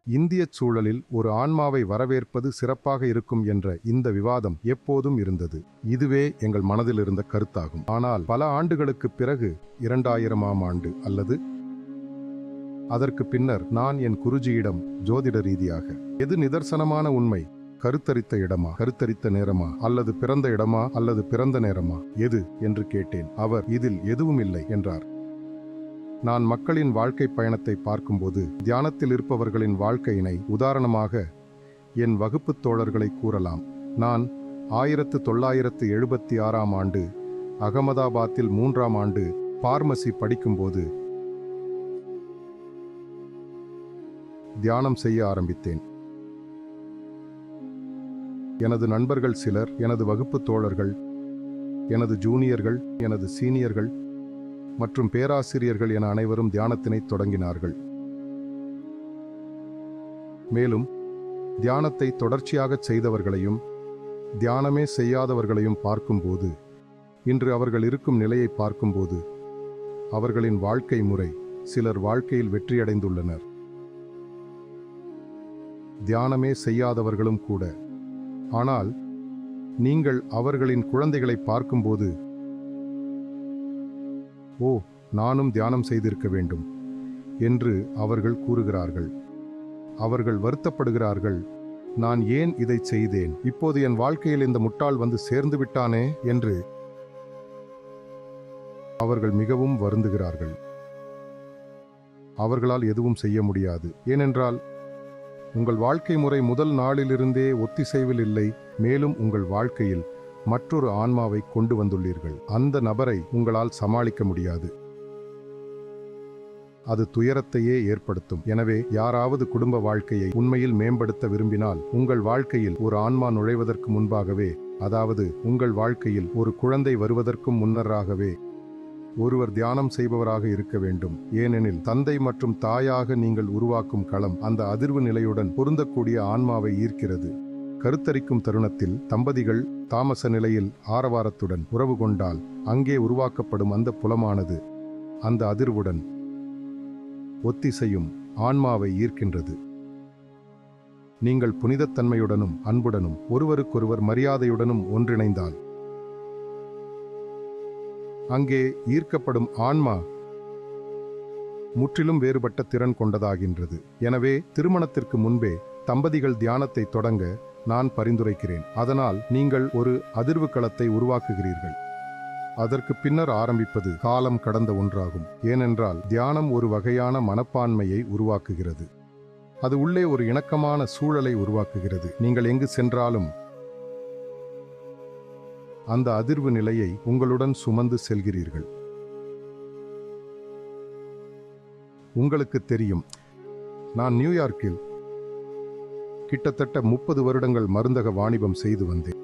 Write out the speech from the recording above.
இந்தியச் சூழலில் ஒரு ஆன்மாவை வரவேற்பது சிறப்பாக இருக்கும் என்ற இந்த விவாதம் எப்போதும் இருந்தது. இதுவே எங்கள் மனதில் இருந்த கருத்தாகும். ஆனால் பல ஆண்டுகளுக்குப் பிறகு 2000ஆம் ஆண்டு அல்லது அதற்கு பின்னர் நான் என் குருஜியிடம் ஜோதிட ரீதியாக எது நிதர்சனமான உண்மை, கருத்தரித்த இடமா, கருத்தரித்த நேரமா, அல்லது பிறந்த இடமா, அல்லது பிறந்த நேரமா, எது என்று கேட்டேன். அவர் இதில் எதுவும் இல்லை என்றார். நான் மக்களின் வாழ்க்கை பயணத்தை பார்க்கும்போது தியானத்தில் இருப்பவர்களின் வாழ்க்கையினை உதாரணமாக என் வகுப்புத் தோழர்களை கூறலாம். நான் 1976ஆம் ஆண்டு அகமதாபாத்தில் 3ஆம் ஆண்டு பார்மசி படிக்கும்போது தியானம் செய்ய ஆரம்பித்தேன். எனது நண்பர்கள் சிலர், எனது வகுப்புத் தோழர்கள், எனது ஜூனியர்கள், எனது சீனியர்கள் மற்றும் பேராசிரியர்கள் என அனைவரும் தியானத்தினை தொடங்கினார்கள். மேலும் தியானத்தை தொடர்ச்சியாகச் செய்தவர்களையும் தியானமே செய்யாதவர்களையும் பார்க்கும்போது, இன்று அவர்கள் இருக்கும் நிலையை பார்க்கும்போது, அவர்களின் வாழ்க்கை முறை, சிலர் வாழ்க்கையில் வெற்றியடைந்துள்ளனர். தியானமே செய்யாதவர்களும் கூட. ஆனால் நீங்கள் அவர்களின் குழந்தைகளை பார்க்கும்போது, ஓ, நானும் தியானம் செய்திருக்க வேண்டும் என்று அவர்கள் கூறுகிறார்கள். அவர்கள் வருத்தப்படுகிறார்கள், நான் ஏன் இதை செய்தேன், இப்போது என் வாழ்க்கையில் இந்த முட்டாள் வந்து சேர்ந்து விட்டானே என்று அவர்கள் மிகவும் வருந்துகிறார்கள். அவர்களால் எதுவும் செய்ய முடியாது. ஏனென்றால் உங்கள் வாழ்க்கை முறை முதல் நாளிலிருந்தே ஒத்திசைவில் இல்லை. மேலும் உங்கள் வாழ்க்கையில் மற்றொரு ஆன்மாவை கொண்டு வந்துள்ளீர்கள். அந்த நபரை உங்களால் சமாளிக்க முடியாது. அது துயரத்தையே ஏற்படுத்தும். எனவே யாராவது குடும்ப வாழ்க்கையை உண்மையில் மேம்படுத்த விரும்பினால் உங்கள் வாழ்க்கையில் ஒரு ஆன்மா நுழைவதற்கு முன்பாகவே, அதாவது உங்கள் வாழ்க்கையில் ஒரு குழந்தை வருவதற்கும் முன்னராகவே ஒருவர் தியானம் செய்பவராக இருக்க வேண்டும். ஏனெனில் தந்தை மற்றும் தாயாக நீங்கள் உருவாக்கும் களம் அந்த அதிர்வு நிலையுடன் பொருந்தக்கூடிய ஆன்மாவை ஈர்க்கிறது. கருத்தரிக்கும் தருணத்தில் தம்பதிகள் தாமச நிலையில் ஆரவாரத்துடன் உறவு கொண்டால் அங்கே உருவாக்கப்படும் அந்த புலமானது அந்த அதிர்வுடன் ஒத்திசையும் ஆன்மாவை ஈர்க்கின்றது. நீங்கள் புனிதத்தன்மையுடனும் அன்புடனும் ஒருவருக்கொருவர் மரியாதையுடனும் ஒன்றிணைந்தால் அங்கே ஈர்க்கப்படும் ஆன்மா முற்றிலும் வேறுபட்ட திறன் கொண்டதாகின்றது. எனவே திருமணத்திற்கு முன்பே தம்பதிகள் தியானத்தை தொடங்க நான் பரிந்துரைக்கிறேன். அதனால் நீங்கள் ஒரு அதிர்வு களத்தை உருவாக்குகிறீர்கள். அதற்கு பின்னர் ஆரம்பிப்பது காலம் கடந்த ஒன்றாகும். ஏனென்றால் தியானம் ஒரு வகையான மனப்பான்மையை உருவாக்குகிறது. அது உள்ளே ஒரு இணக்கமான சூழலை உருவாக்குகிறது. நீங்கள் எங்கு சென்றாலும் அந்த அதிர்வு நிலையை உங்களுடன் சுமந்து செல்கிறீர்கள். உங்களுக்கு தெரியும், நான் நியூயார்க்கில் கிட்டத்தட்ட 30 வருடங்கள் மருந்தக வாணிபம் செய்து வந்தேன்.